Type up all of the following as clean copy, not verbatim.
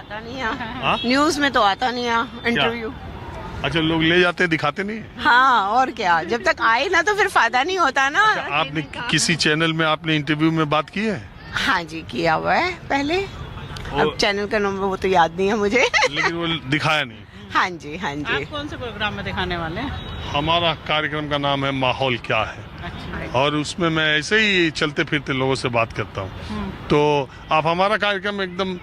आता नहीं है, न्यूज में तो आता नहीं है इंटरव्यू। अच्छा, लोग ले जाते दिखाते नहीं? हाँ, और क्या, जब तक आए ना तो फिर फायदा नहीं होता ना। अच्छा, आपने किसी चैनल में आपने इंटरव्यू में बात की है? हाँ जी, किया हुआ है पहले। अब चैनल का नंबर वो तो याद नहीं है मुझे। लेकिन वो दिखाया नहीं। हाँ जी, हाँ जी। आप कौन से प्रोग्राम में दिखाने वाले हैं? हमारा कार्यक्रम का नाम है माहौल क्या है। अच्छा। और उसमें मैं ऐसे ही चलते फिरते लोगों से बात करता हूँ। तो आप हमारा कार्यक्रम एकदम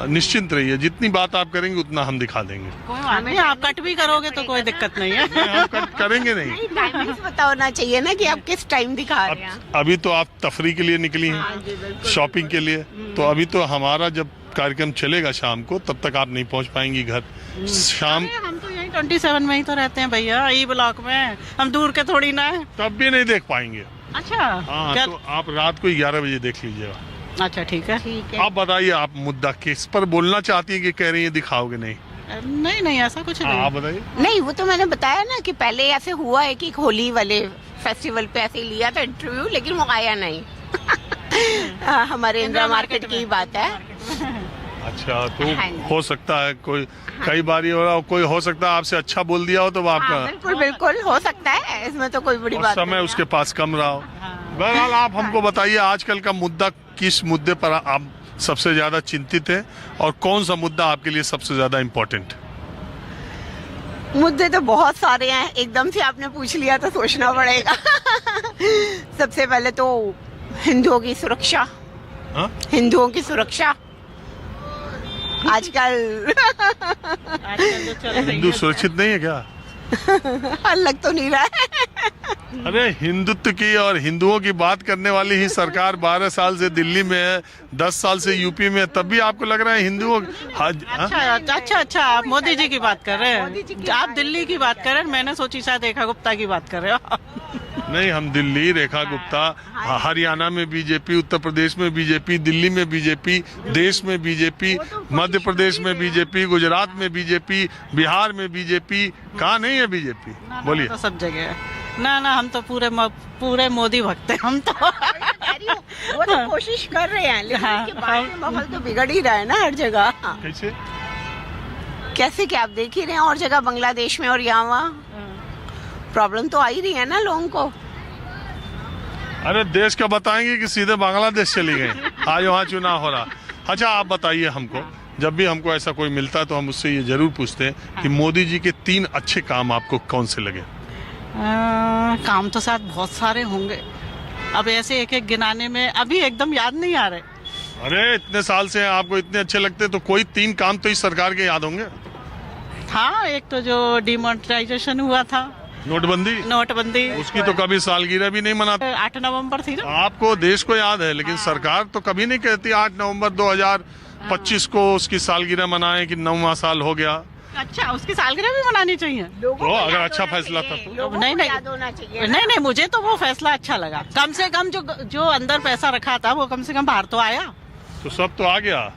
निश्चिंत रहिए, जितनी बात आप करेंगे उतना हम दिखा देंगे। कोई बात नहीं, आप कट भी करोगे तो कोई दिक्कत नहीं है। हम कट करेंगे नहीं। टाइमिंग्स पता होना चाहिए ना कि आप किस टाइम दिखा रहे हैं। अभी तो आप तफरी के लिए निकली हैं, शॉपिंग के लिए, तो अभी तो हमारा जब कार्यक्रम चलेगा शाम को, तब तक आप नहीं पहुंच पाएंगी घर। शाम हम तो यही 27 में ही तो रहते हैं भैया, ई ब्लॉक में, हम दूर के थोड़ी ना है। तब भी नहीं देख पाएंगे। अच्छा। हाँ, क्या? तो आप रात को 11 बजे देख लीजिएगा। अच्छा, ठीक है। ठीक है। आप बताइए, आप मुद्दा किस पर बोलना चाहती है कि कह रही है दिखाओगे नहीं? नहीं नहीं, ऐसा कुछ नहीं। आप बताइए। नहीं, वो तो मैंने बताया ना कि पहले ऐसे हुआ है कि होली वाले फेस्टिवल पे ऐसे लिया था इंटरव्यू, लेकिन वो आया नहीं। हमारे इंदिरा मार्केट की बात है। अच्छा, तो हाँ जी। हो सकता है कोई कई बार हो रहा हो, कोई हो सकता है आपसे अच्छा बोल दिया हो तो वो आपका बिल्कुल बिल्कुल हो सकता है, इसमें तो कोई बड़ी और बात समय नहीं उसके पास कम रहा हो। बहरहाल आप हमको बताइए, आजकल का मुद्दा किस मुद्दे पर आप सबसे ज्यादा चिंतित हैं और कौन सा मुद्दा आपके लिए सबसे ज्यादा इम्पोर्टेंट? मुद्दे तो बहुत सारे हैं, एकदम से आपने पूछ लिया तो सोचना पड़ेगा। सबसे पहले तो हिंदुओं की सुरक्षा। हाँ? हिंदुओं की सुरक्षा आजकल आजकल जो चल रही हिंदू है। सुरक्षित नहीं है क्या? लग तो नहीं रहा है। अरे, हिंदुत्व की और हिंदुओं की बात करने वाली ही सरकार 12 साल से दिल्ली में है, 10 साल से यूपी में है, तब भी आपको लग रहा है हिंदुओं? अच्छा, आप मोदी जी की बात कर रहे हैं, आप दिल्ली की बात कर रहे हैं, मैंने सोची शायद रेखा गुप्ता की बात कर रहे हो। नहीं, हम दिल्ली, रेखा गुप्ता, हरियाणा में बीजेपी, उत्तर प्रदेश में बीजेपी, दिल्ली में बीजेपी, देश में बीजेपी, मध्य प्रदेश में बीजेपी, गुजरात में बीजेपी, बिहार में बीजेपी, कहाँ नहीं है बीजेपी? बोलिए। तो सब जगह है। ना, हम तो पूरे मोदी भक्त हैं हम तो। वो तो कोशिश कर रहे हैं, लेकिन हाँ, उसके बाद में माहौल तो बिगड़ ही रहा है ना हर जगह। कैसे? कैसे क्या आप देख ही रहे हैं, और जगह बांग्लादेश में और यहाँ वहाँ प्रॉब्लम तो आ ही रही है ना लोगों को। अरे, देश का बताएंगे कि सीधे बांग्लादेश चली गई? आज वहाँ चुनाव हो रहा। अच्छा, आप बताइए हमको, जब भी हमको ऐसा कोई मिलता है तो हम उससे ये जरूर पूछते हैं कि मोदी जी के 3 अच्छे काम आपको कौन से लगे? काम तो शायद बहुत सारे होंगे, अब ऐसे एक एक गिनाने में अभी एकदम याद नहीं आ रहे। अरे, इतने साल से आपको इतने अच्छे लगते तो कोई 3 काम तो इस सरकार के याद होंगे। हाँ, एक तो जो डिमोनेटाइजेशन हुआ था, नोटबंदी, उसकी तो कभी सालगिरह भी नहीं मनाते। 8 नवंबर थी ना। आपको देश को याद है, लेकिन सरकार तो कभी नहीं कहती 8 नवंबर 2025 को उसकी सालगिरह मनाएं कि 9वां साल हो गया। अच्छा, उसकी सालगिरह भी मनानी चाहिए। तो अगर अच्छा फैसला था तो नहीं, मुझे तो वो फैसला अच्छा लगा। कम से कम जो अंदर पैसा रखा था वो कम से कम बाहर तो आया। तो सब तो आ गया।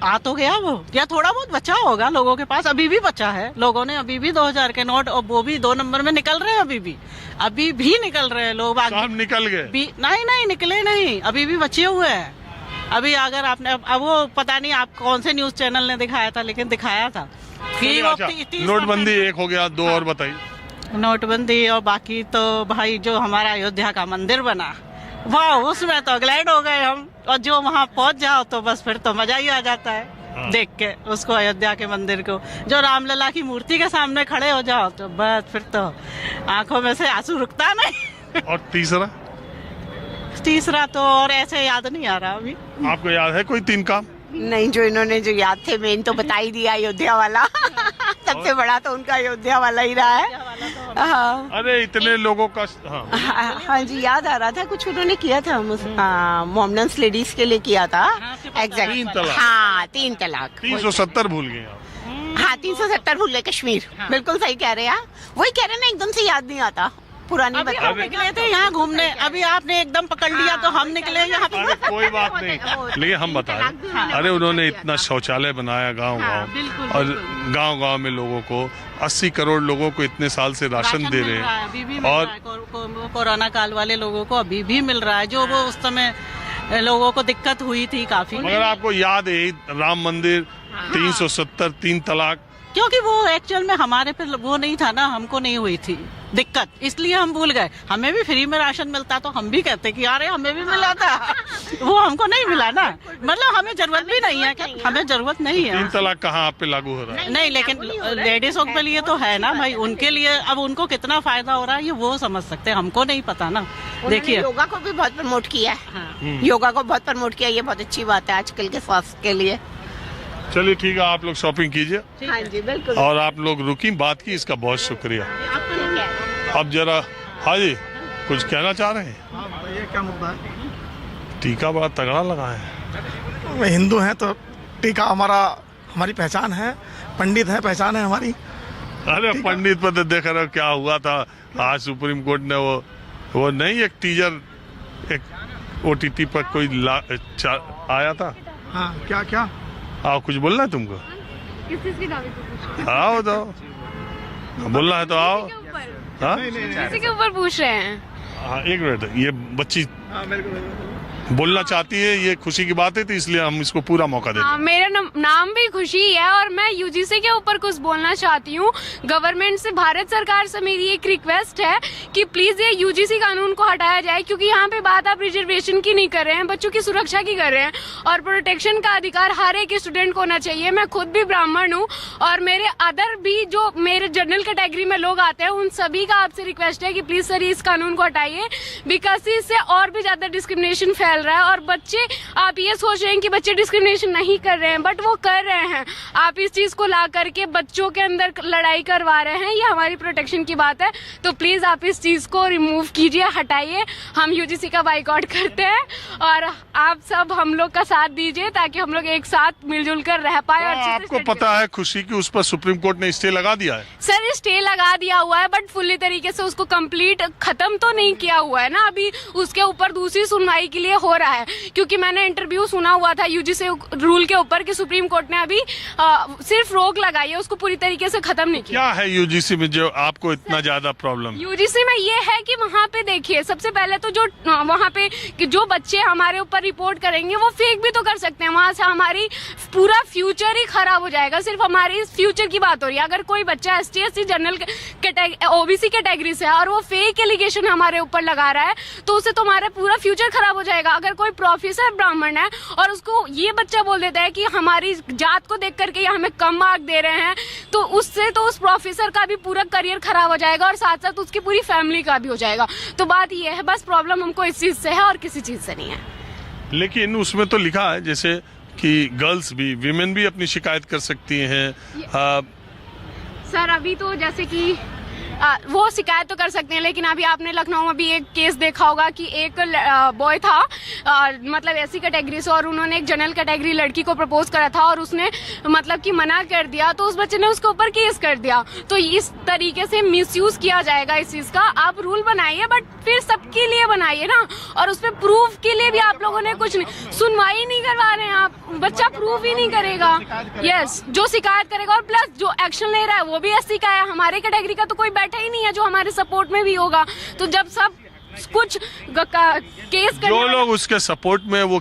आ तो गया वो, या थोड़ा बहुत बचा होगा लोगों के पास, अभी भी बचा है। लोगों ने अभी भी 2000 के नोट, और वो भी 2 नंबर में निकल रहे हैं, अभी भी निकल रहे हैं लोग। सब निकल गए? नहीं निकले नहीं, अभी भी बचे हुए हैं। अभी अगर आपने, अब वो पता नहीं आप कौन से न्यूज चैनल ने दिखाया था, लेकिन दिखाया था कि वो 30 नोटबंदी एक हो गया, 2 और बताइए। नोटबंदी, और बाकी तो भाई जो हमारा अयोध्या का मंदिर बना, वाह, उसमें तो ग्लैड हो गए हम। और जो वहाँ पहुँच जाओ तो बस फिर तो मजा ही आ जाता है देख के उसको, अयोध्या के मंदिर को। जो रामलला की मूर्ति के सामने खड़े हो जाओ तो बस फिर तो आंखों में से आंसू रुकता नहीं। और तीसरा तो और ऐसे याद नहीं आ रहा अभी। आपको याद है कोई 3 काम? नहीं, जो इन्होंने जो याद थे मेन तो बता ही दिया, अयोध्या वाला। सबसे बड़ा तो उनका अयोध्या वाला ही रहा है। हाँ। अरे, इतने लोगों का। हाँ जी, याद आ रहा था, कुछ उन्होंने किया था मोमडन्स लेडीज के लिए किया था। एग्जैक्ट 3 तलाक। हाँ, 3 तलाक। 370 भूल गए आप। हाँ, 370 भूल गए, कश्मीर। बिल्कुल सही कह रहे हैं आप, वही कह रहे हैं ना, एकदम से याद नहीं आता। पुरानी बात निकले थे यहाँ घूमने, अभी आपने एकदम पकड़ लिया तो हम निकले यहाँ पे। अरे, कोई बात नहीं, लेकिन हम बताएं। अरे, उन्होंने इतना शौचालय बनाया गांव-गांव, और गांव-गांव में लोगों को 80 करोड़ लोगों को इतने साल से राशन दे रहे हैं। और कोरोना काल वाले लोगों को अभी भी मिल रहा है, जो वो उस समय लोगों को दिक्कत हुई थी काफी। मगर आपको याद है राम मंदिर, 370, 3 तलाक, क्योंकि वो एक्चुअल में हमारे पे वो नहीं था ना, हमको नहीं हुई थी दिक्कत, इसलिए हम भूल गए। हमें भी फ्री में राशन मिलता तो हम भी कहते कि यार हमें भी मिला था, वो हमको नहीं मिला ना, मतलब हमें जरूरत भी नहीं है, हमें जरूरत नहीं है। 3 तलाक कहाँ आप पे लागू हो रहा है? नहीं, लेकिन लेडीजों के लिए तो है ना भाई, उनके लिए अब उनको कितना फायदा हो रहा है ये वो समझ सकते हैं, हमको नहीं पता ना। देखिए योगा को भी बहुत प्रमोट किया है, हाँ। योगा को बहुत प्रमोट किया, ये बहुत अच्छी बात है आजकल के स्वास्थ्य के लिए। चलिए ठीक है, आप लोग शॉपिंग कीजिए हाँ जी बिल्कुल। और आप लोग रुकी बात की, इसका बहुत शुक्रिया। अब जरा हाँ जी कुछ कहना चाह रहे हैं? ये क्या मुद्दा है? टीका बड़ा तगड़ा लगा है। मैं हिंदू हैं तो टीका हमारी पहचान है, पंडित है पहचान है हमारी। अरे पंडित पर तो देख रहे हो क्या हुआ था आज सुप्रीम कोर्ट ने वो नहीं एक टीजर एक OTT पर कोई आया था। हाँ क्या आओ कुछ बोलना है तुमको? किस चीज के दावे पे पूछ रहे आओ तो बोलना है तो आओ। हाँ हैं? किसी के ऊपर पूछ रहे हैं? हाँ एक मिनट, ये बच्ची बोलना चाहती है, ये खुशी की बात है तो इसलिए हम इसको पूरा मौका देते हैं। हाँ, मेरा नाम भी खुशी है और मैं यूजीसी के ऊपर कुछ बोलना चाहती हूँ। गवर्नमेंट से, भारत सरकार से मेरी एक रिक्वेस्ट है कि प्लीज ये यूजीसी कानून को हटाया जाए, क्योंकि यहाँ पे बात आप रिजर्वेशन की नहीं कर रहे हैं, बच्चों की सुरक्षा की कर रहे हैं और प्रोटेक्शन का अधिकार हर एक स्टूडेंट को होना चाहिए। मैं खुद भी ब्राह्मण हूँ और मेरे अदर भी जो मेरे जनरल कैटेगरी में लोग आते हैं उन सभी का आपसे रिक्वेस्ट है कि प्लीज सर इस कानून को हटाइए, बिकॉज इससे और भी ज्यादा डिस्क्रिमिनेशन फैल रहा है और बच्चे, आप ये सोच रहे हैं कि बच्चे डिस्क्रिमिनेशन नहीं कर रहे हैं, बट वो कर रहे हैं। आप इस चीज को ला करके बच्चों के अंदर लड़ाई करवा रहे हैं, ये हमारी प्रोटेक्शन की बात है, तो प्लीज आप इस चीज को रिमूव कीजिए, हटाइए। हम यूजीसी का बाइकआउट करते हैं और आप सब हम लोग का साथ दीजिए ताकि हम लोग एक साथ मिलजुल कर रह पाए। और अच्छे से आपको पता है खुशी की उस पर सुप्रीम कोर्ट ने स्टे लगा दिया है? सर स्टे लगा दिया हुआ है बट फुल्ली तरीके से उसको कंप्लीट खत्म तो नहीं किया हुआ है ना, अभी उसके ऊपर दूसरी सुनवाई के लिए हो रहा है, क्योंकि मैंने इंटरव्यू सुना हुआ था यूजीसी रूल के ऊपर कि सुप्रीम कोर्ट ने अभी सिर्फ रोक लगाई है, उसको पूरी तरीके से खत्म नहीं किया। क्या है यूजीसी में जो आपको इतना ज्यादा प्रॉब्लम? यूजीसी में ये है कि वहाँ पे देखिए, सबसे पहले तो जो वहाँ पे कि जो बच्चे हमारे ऊपर रिपोर्ट करेंगे वो फेक भी तो कर सकते हैं, वहाँ से हमारी पूरा फ्यूचर ही खराब हो जाएगा। सिर्फ हमारी फ्यूचर की बात हो रही है, अगर कोई बच्चा ST SC general OBC category से है और वो फेक एलिगेशन हमारे ऊपर लगा रहा है तो उससे तो हमारा पूरा फ्यूचर खराब हो जाएगा। अगर कोई प्रोफेसर ब्राह्मण है और उसको ये बच्चा बोल देता है कि हमारी जात को देख करके ये हमें कम मार्क दे रहे हैं, तो उससे तो उस प्रोफेसर का भी पूरा करियर खराब हो जाएगा और साथ साथ उसकी पूरी फैमिली का भी हो जाएगा। तो बात ये है, बस प्रॉब्लम हमको इस चीज से है और किसी चीज से नहीं है। लेकिन उसमें तो लिखा है जैसे कि गर्ल्स भी, विमेन भी अपनी शिकायत कर सकती हैं। सर अभी तो जैसे कि वो शिकायत तो कर सकते हैं, लेकिन अभी आपने लखनऊ में भी एक केस देखा होगा कि एक बॉय था मतलब SC कैटेगरी से और उन्होंने एक जनरल कैटेगरी लड़की को प्रपोज करा था और उसने मतलब कि मना कर दिया, तो उस बच्चे ने उसके ऊपर केस कर दिया। तो इस तरीके से मिसयूज किया जाएगा इस चीज का। आप रूल बनाइए बट फिर सबके लिए बनाइए ना, और उस पर प्रूफ के लिए भी आप लोगों ने कुछ नहीं, सुनवाई नहीं करवा रहे हैं आप, बच्चा प्रूफ ही नहीं करेगा। यस, जो शिकायत करेगा और प्लस जो एक्शन ले रहा है वो भी SC का है, हमारे कैटेगरी का तो कोई बैठा ही नहीं है जो हमारे सपोर्ट में भी होगा। तो जब सब कुछ केस जो लोग उसके सपोर्ट में वो